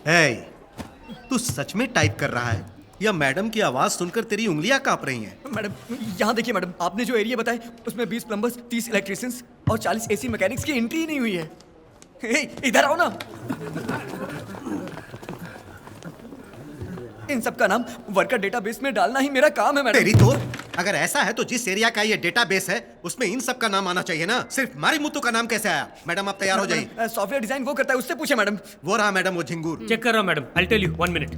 है, तू सच में टाइप कर रहा है या मैडम की आवाज सुनकर तेरी उंगलियां कांप रही हैं? मैडम, यहाँ देखिए मैडम, आपने जो एरिया बताए उसमें 20 प्लम्बर्स, 30 इलेक्ट्रिशियंस और 40 एसी मैकेनिक्स की एंट्री ही नहीं हुई है। इधर आओ ना। इन सब का नाम वर्कर डेटाबेस में डालना ही मेरा काम है मैडम। तेरी तो अगर ऐसा है तो जिस एरिया का ये डेटाबेस है उसमें इन सब का नाम आना चाहिए ना, सिर्फ मारीमुत्तु का नाम कैसे आया? मैडम आप तैयार हो जाइए। सॉफ्टवेयर डिजाइन वो करता है, उससे पूछे मैडम। वो रहा मैडम, वो झिंगूर। चेक कर रहा हूं madam, I tell you 1 minute.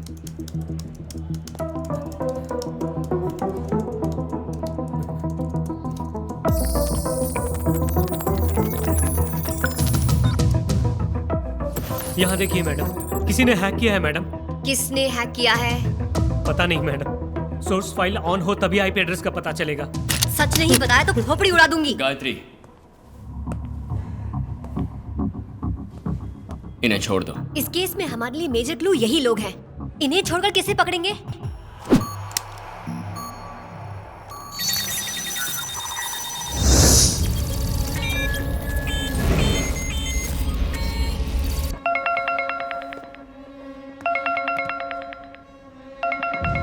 यहाँ देखिए मैडम, किसी ने हैक किया है मैडम। किसने हैक किया है? पता नहीं मैडम, सोर्स फाइल ऑन हो तभी आईपी एड्रेस का पता चलेगा। सच नहीं बताया तो खोपड़ी उड़ा दूंगी। गायत्री, इन्हें छोड़ दो। इस केस में हमारे लिए मेजर क्लू यही लोग हैं। इन्हें छोड़कर किसे पकड़ेंगे?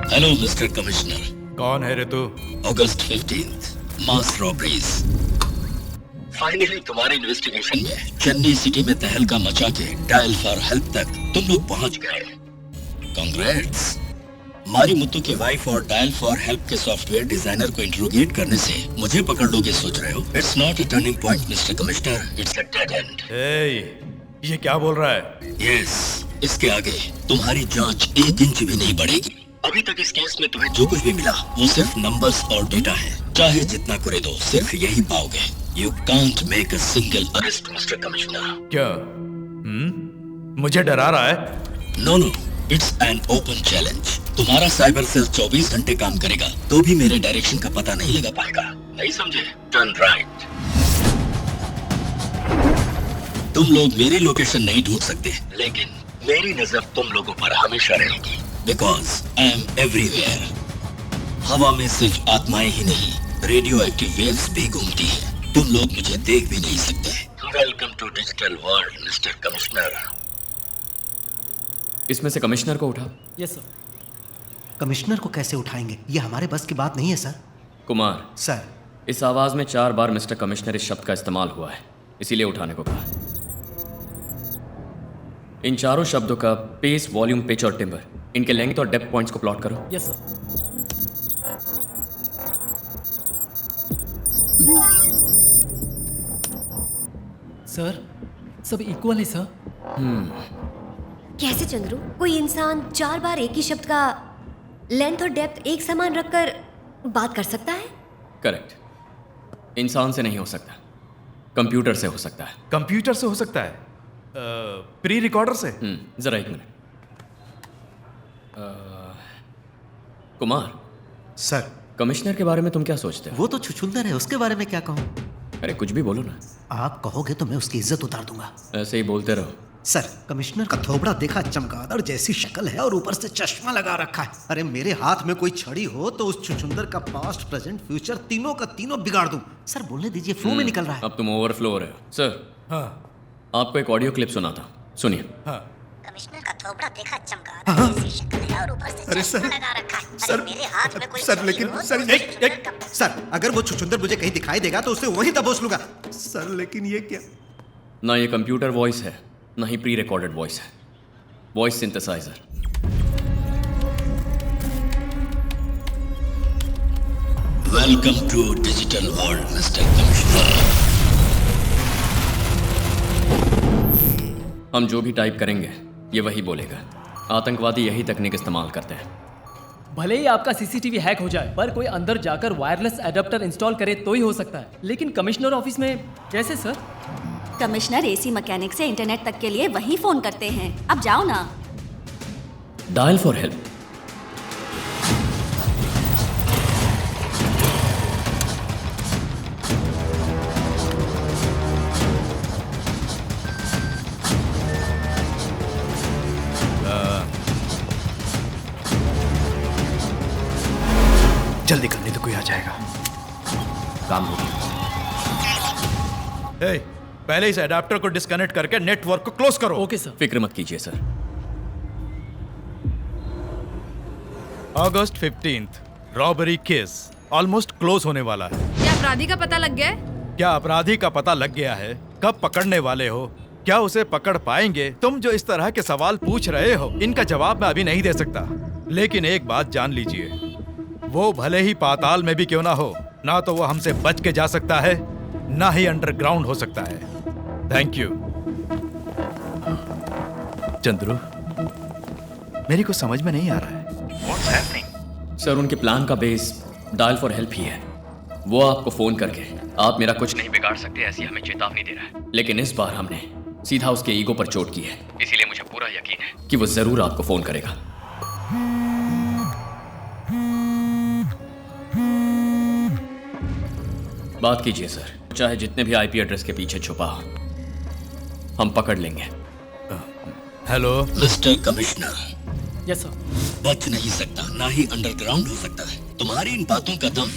Hello mister commissioner. कौन है रे तू? अगस्त 15 मास रॉबरीज। फाइनली तुम्हारे इन्वेस्टिगेशन में चेन्नई सिटी में तहलका मचा के डायल फॉर हेल्प तक तुम लोग पहुंच गए। कांग्रेट्स। मारीमुत्तु की वाइफ और डायल फॉर हेल्प के सॉफ्टवेयर डिजाइनर को इंट्रोगेट करने से मुझे पकड़ लोगे सोच रहे हो? It's not a turning point mister commissioner, it's a dead and. ये क्या बोल रहा है? यस, इसके आगे तुम्हारी जांच 1 इंच भी नहीं बढ़ेगी। अभी तक इस केस में तुम्हें जो कुछ भी मिला वो सिर्फ नंबर्स और डेटा है। चाहे जितना करे दो, सिर्फ यही पाओगे। You can't make a single arrest mister commissioner. क्या? मुझे डरा रहा है? No no, it's an open challenge. तुम्हारा साइबर सेल 24 घंटे काम करेगा तो भी मेरे डायरेक्शन का पता नहीं लगा पाएगा। नहीं समझे? Turn right. तुम लोग मेरी लोकेशन नहीं ढूंढ सकते, लेकिन मेरी नजर तुम लोगों पर हमेशा रहेगी। Because I am everywhere. हवा में सिर्फ आत्माएं ही नहीं, रेडियो एक्टिव वेव्स भी घूमती है। तुम लोग मुझे देख भी नहीं सकते। Welcome to digital world mister commissioner. इसमें से कमिश्नर को उठा। Yes sir. कमिश्नर को कैसे उठाएंगे? ये हमारे बस की बात नहीं है सर। कुमार सर, इस आवाज में 4 बार मिस्टर कमिश्नर इस शब्द का इस्तेमाल हुआ है, इसीलिए उठाने को कहा। इन चारों शब्दों का पेस, वॉल्यूम, पिच और टिम्बर, इनके लेंथ और डेप्थ पॉइंट्स को प्लॉट करो। Yes sir. सर, सब इक्वल है सर। कैसे चंद्रू? कोई इंसान 4 बार एक ही शब्द का लेंथ और डेप्थ एक समान रखकर बात कर सकता है? करेक्ट। इंसान से नहीं हो सकता, कंप्यूटर से हो सकता है। कंप्यूटर से हो सकता है? प्री रिकॉर्डर से? जरा 1 मिनट। कुमार सर, कमिश्नर के बारे में तुम क्या सोचते हो? वो तो छुछुंदर है, उसके बारे में क्या कहूँ? अरे कुछ भी बोलो ना। आप कहोगे तो मैं उसकी इज्जत उतार दूंगा। ऐसे ही बोलते रहो। सर, कमिश्नर का थोबड़ा देखा, चमगादड़ जैसी शक्ल है और ऊपर से चश्मा लगा रखा है। अरे मेरे हाथ में कोई छड़ी हो तो उस छुछुंदर का पास्ट, प्रेजेंट, फ्यूचर तीनों का तीनों बिगाड़ दूं। सर बोलने दीजिए, फ्लो में निकल रहा है। अब तुम ओवरफ्लो हो रहे हो। सर, हाँ आपको एक ऑडियो क्लिप सुनाता, सुनिए। हाँ। कमिश्नर का थोबड़ा देखा, चमगादड़ जैसी शक्ल है और ऊपर से चश्मा लगा रखा है। सर, मेरे हाथ में कोई सर, छड़ी लेकिन हो सर, तो एक सर, अगर वो छुछुंदर मुझे कहीं दिखाई देगा तो उसे वहीं दबोच लूंगा। सर लेकिन ये क्या? ना ये कंप्यूटर वॉइस है, ना ही प्री रिकॉर्डेड वॉइस है, voice synthesiser. Welcome to digital world mister commissioner. हम जो भी टाइप करेंगे ये वही बोलेगा। आतंकवादी यही तकनीक इस्तेमाल करते हैं। भले ही आपका सीसीटीवी हैक हो जाए, पर कोई अंदर जाकर वायरलेस एडाप्टर इंस्टॉल करे तो ही हो सकता है। लेकिन कमिश्नर ऑफिस में कैसे सर? कमिश्नर एसी मैकेनिक से इंटरनेट तक के लिए वही फोन करते हैं। अब जाओ ना। Dial for help. जल्दी करने तो कोई आ जाएगा। काम हो गया। पहले इस एडाप्टर को डिस्कनेक्ट करके नेटवर्क को क्लोज करो। Okay sir. फिक्र मत कीजिए सर, अगस्त 15th robbery case almost close होने वाला है। क्या अपराधी का पता लग गया है? क्या अपराधी का पता लग गया है? कब पकड़ने वाले हो? क्या उसे पकड़ पाएंगे? तुम जो इस तरह के सवाल पूछ रहे हो, इनका जवाब मैं अभी नहीं दे सकता। लेकिन एक बात जान लीजिए, वो भले ही पाताल में भी क्यों ना हो, ना तो वो हमसे बच के जा सकता है, ना ही अंडरग्राउंड हो सकता है। Thank you. चंद्रू, मेरी कुछ समझ में नहीं आ रहा है। सर, उनके प्लान का बेस डायल फॉर हेल्प ही है। वो आपको फोन करके आप मेरा कुछ नहीं बिगाड़ सकते ऐसी हमें चेतावनी दे रहा है। लेकिन इस बार हमने सीधा उसके ईगो पर चोट की है, इसीलिए मुझे पूरा यकीन है कि वो जरूर आपको फोन करेगा। बात कीजिए सर, चाहे जितने भी आईपी एड्रेस के पीछे छुपा हो, हम पकड़ लेंगे। Hello mister commissioner, yes sir. बच नहीं सकता, ना ही अंडरग्राउंड हो सकता है। तुम्हारी इन बातों का दम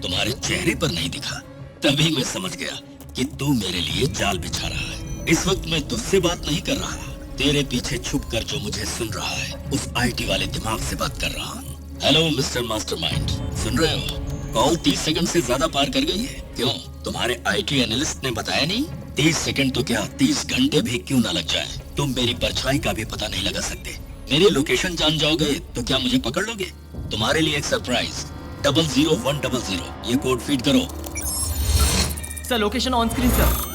तुम्हारे चेहरे पर नहीं दिखा, तभी मैं समझ गया कि तू मेरे लिए जाल बिछा रहा है। इस वक्त मैं तुझसे बात नहीं कर रहा, तेरे पीछे छुप कर जो मुझे सुन रहा है उस आईटी वाले दिमाग से बात कर रहा हूँ। हेलो मिस्टर मास्टरमाइंड, सुन रहे हो? कॉल 30 सेकंड से ज्यादा पार कर गई है। क्यों, तुम्हारे आईटी एनालिस्ट ने बताया नहीं? 30 सेकंड तो क्या 30 घंटे भी क्यों ना लग जाए, तुम मेरी परछाई का भी पता नहीं लगा सकते। मेरी लोकेशन जान जाओगे तो क्या मुझे पकड़ लोगे? तुम्हारे लिए एक सरप्राइज, 00100, ये कोड फीड करो। Sir location on screen sir.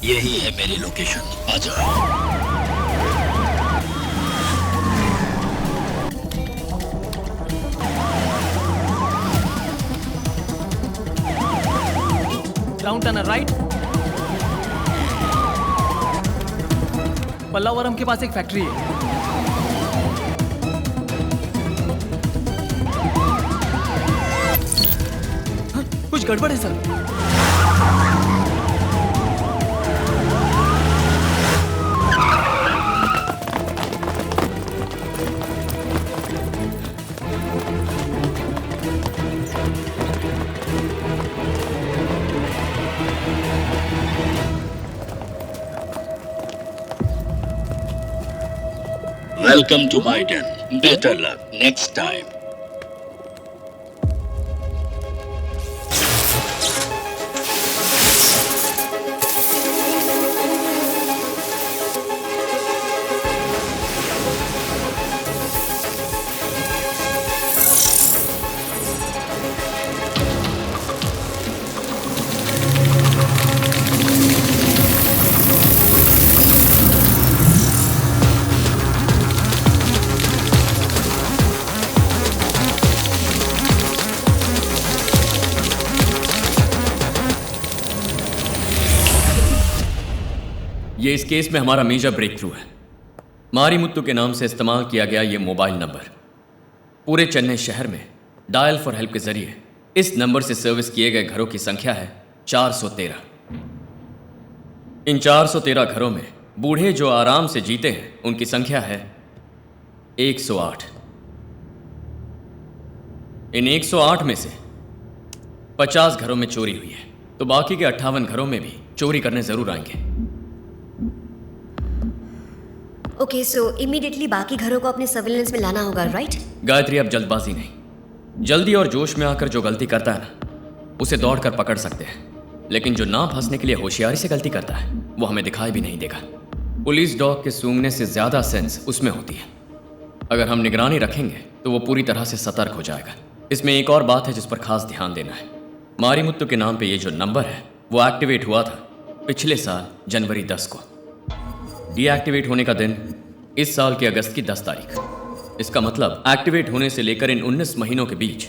यही है मेरी लोकेशन, आ जाओ। Round turn right. पल्लावरम के पास एक फैक्ट्री है। हाँ, कुछ गड़बड़ है sir. Welcome to my den. Better luck next time. ये इस केस में हमारा मेजर ब्रेक थ्रू है। मारीमुत्तु के नाम से इस्तेमाल किया गया ये मोबाइल नंबर पूरे चेन्नई शहर में डायल फॉर हेल्प के जरिए इस नंबर से सर्विस किए गए घरों की संख्या है 413। इन 413 घरों में बूढ़े जो आराम से जीते हैं उनकी संख्या है 108। इन 108 में से 50 घरों में चोरी हुई है, तो बाकी के 58 घरों में भी चोरी करने जरूर आएंगे। ओके, सो इमीडिएटली बाकी घरों को अपने सर्विलेंस में लाना होगा, राइट? गायत्री, अब जल्दबाजी नहीं। जल्दी और जोश में आकर जो गलती करता है ना, उसे दौड़कर पकड़ सकते हैं, लेकिन जो ना फंसने के लिए होशियारी से गलती करता है वो हमें दिखाई भी नहीं देगा। पुलिस डॉग के सूंघने से ज्यादा सेंस उसमें होती है। अगर हम निगरानी रखेंगे तो वो पूरी तरह से सतर्क हो जाएगा। इसमें एक और बात है जिस पर खास ध्यान देना है। मारीमुत्तु के नाम पे ये जो नंबर है वो एक्टिवेट हुआ था पिछले साल जनवरी 10 को। डीएक्टिवेट होने का दिन इस साल के अगस्त की 10 तारीख। इसका मतलब एक्टिवेट होने से लेकर इन 19 महीनों के बीच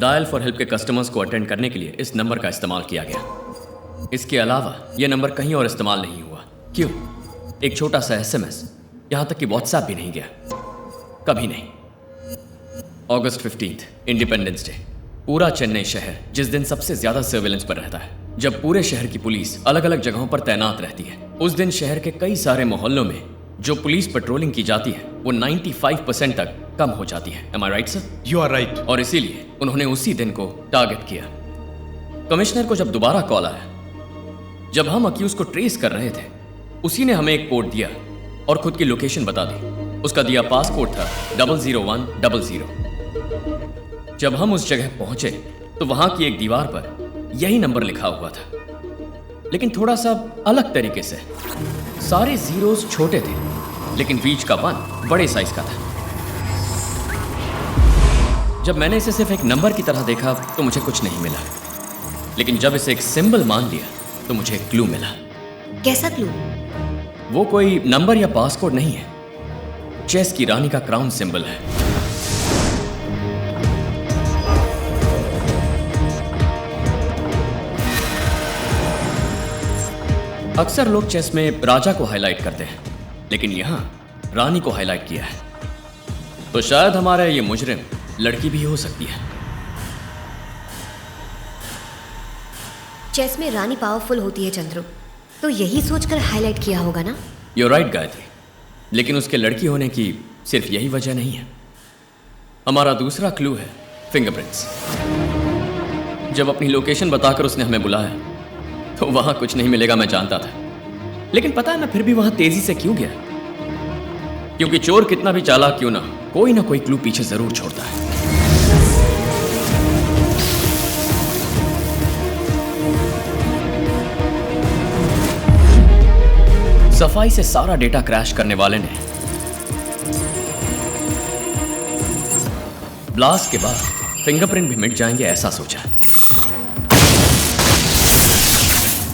डायल फॉर हेल्प के कस्टमर्स को अटेंड करने के लिए इस नंबर का इस्तेमाल किया गया। इसके अलावा यह नंबर कहीं और इस्तेमाल नहीं हुआ। क्यों? एक छोटा सा SMS, यहां तक कि व्हाट्सएप भी नहीं गया, कभी नहीं। अगस्त 15 इंडिपेंडेंस डे। पूरा चेन्नई शहर जिस दिन सबसे ज्यादा सर्वेलेंस पर रहता है, जब पूरे शहर की पुलिस अलग अलग जगहों पर तैनात रहती है, उस दिन शहर के कई सारे मोहल्लों में जो पुलिस पेट्रोलिंग की जाती है वो 95% तक कम हो जाती है। Am I right, sir? You are right. और इसीलिए उन्होंने उसी दिन को टारगेट किया। कमिश्नर को जब दोबारा कॉल आया, जब हम अक्यूज को ट्रेस कर रहे थे, उसी ने हमें एक कोड दिया और खुद की लोकेशन बता दी। उसका दिया पासकोड था 00100। जब हम उस जगह पहुंचे तो वहां की एक दीवार पर यही नंबर लिखा हुआ था, लेकिन थोड़ा सा अलग तरीके से। सारे जीरोस छोटे थे, लेकिन बीच का 1 बड़े साइज का था। जब मैंने इसे सिर्फ एक नंबर की तरह देखा तो मुझे कुछ नहीं मिला, लेकिन जब इसे एक सिंबल मान लिया तो मुझे एक क्लू मिला। कैसा क्लू? वो कोई नंबर या पासकोड नहीं है, चेस की रानी का क्राउन सिंबल है। अक्सर लोग चेस में राजा को हाईलाइट करते हैं, लेकिन यहां रानी को हाईलाइट किया है। तो शायद हमारा ये मुजरिम लड़की भी हो सकती है। चेस में रानी पावरफुल होती है चंद्रू, तो यही सोचकर हाईलाइट किया होगा ना? यू राइट गायत्री, लेकिन उसके लड़की होने की सिर्फ यही वजह नहीं है। हमारा दूसरा क्लू है फिंगरप्रिंट्स। जब अपनी लोकेशन बताकर उसने हमें बुलाया तो वहां कुछ नहीं मिलेगा, मैं जानता था। लेकिन पता है मैं फिर भी वहां तेजी से क्यों गया? क्योंकि चोर कितना भी चालाक क्यों ना कोई क्लू पीछे जरूर छोड़ता है। सफाई से सारा डेटा क्रैश करने वाले ने ब्लास्ट के बाद फिंगरप्रिंट भी मिट जाएंगे ऐसा सोचा,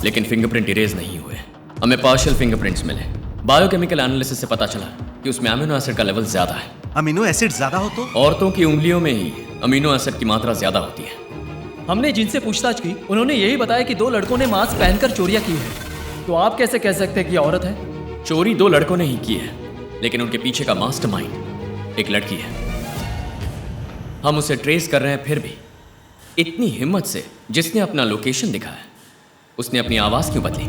लेकिन फिंगरप्रिंट इरेज नहीं हुए। हमें पार्शियल फिंगरप्रिंट्स मिले। बायोकेमिकल एनालिसिस से पता चला कि उसमें अमीनो एसिड का लेवल ज्यादा है। अमीनो एसिड ज्यादा हो तो? औरतों की उंगलियों में ही अमीनो एसिड की मात्रा ज्यादा होती है। हमने जिनसे पूछताछ की उन्होंने यही बताया कि 2 लड़कों ने मास्क पहनकर चोरियां की है। तो आप कैसे कह सकते हैं कि औरत है? चोरी 2 लड़कों ने ही की है, लेकिन उनके पीछे का मास्टरमाइंड एक लड़की है। हम उसे ट्रेस कर रहे हैं, फिर भी इतनी हिम्मत से जिसने अपना लोकेशन दिखाया उसने अपनी आवाज क्यों बदली?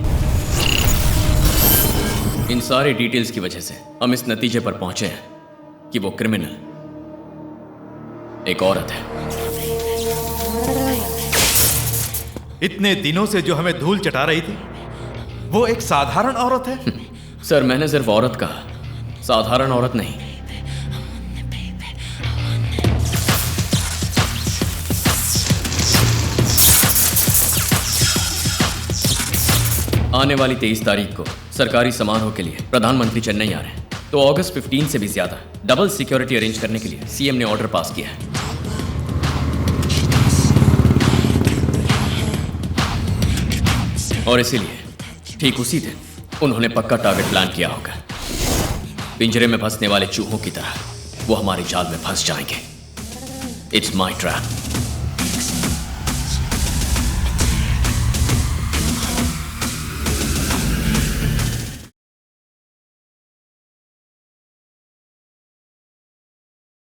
इन सारे डिटेल्स की वजह से हम इस नतीजे पर पहुंचे हैं कि वो क्रिमिनल एक औरत है। इतने दिनों से जो हमें धूल चटा रही थी वो एक साधारण औरत है? सर, मैंने सिर्फ औरत कहा, साधारण औरत नहीं। आने वाली 23 तारीख को सरकारी समारोह के लिए प्रधानमंत्री चेन्नई आ रहे हैं, तो अगस्त 15 से भी ज्यादा डबल सिक्योरिटी अरेंज करने के लिए सीएम ने ऑर्डर पास किया है। और इसीलिए ठीक उसी दिन उन्होंने पक्का टारगेट प्लान किया होगा। पिंजरे में फंसने वाले चूहों की तरह वो हमारी जाल में फंस जाएंगे। It's my trap.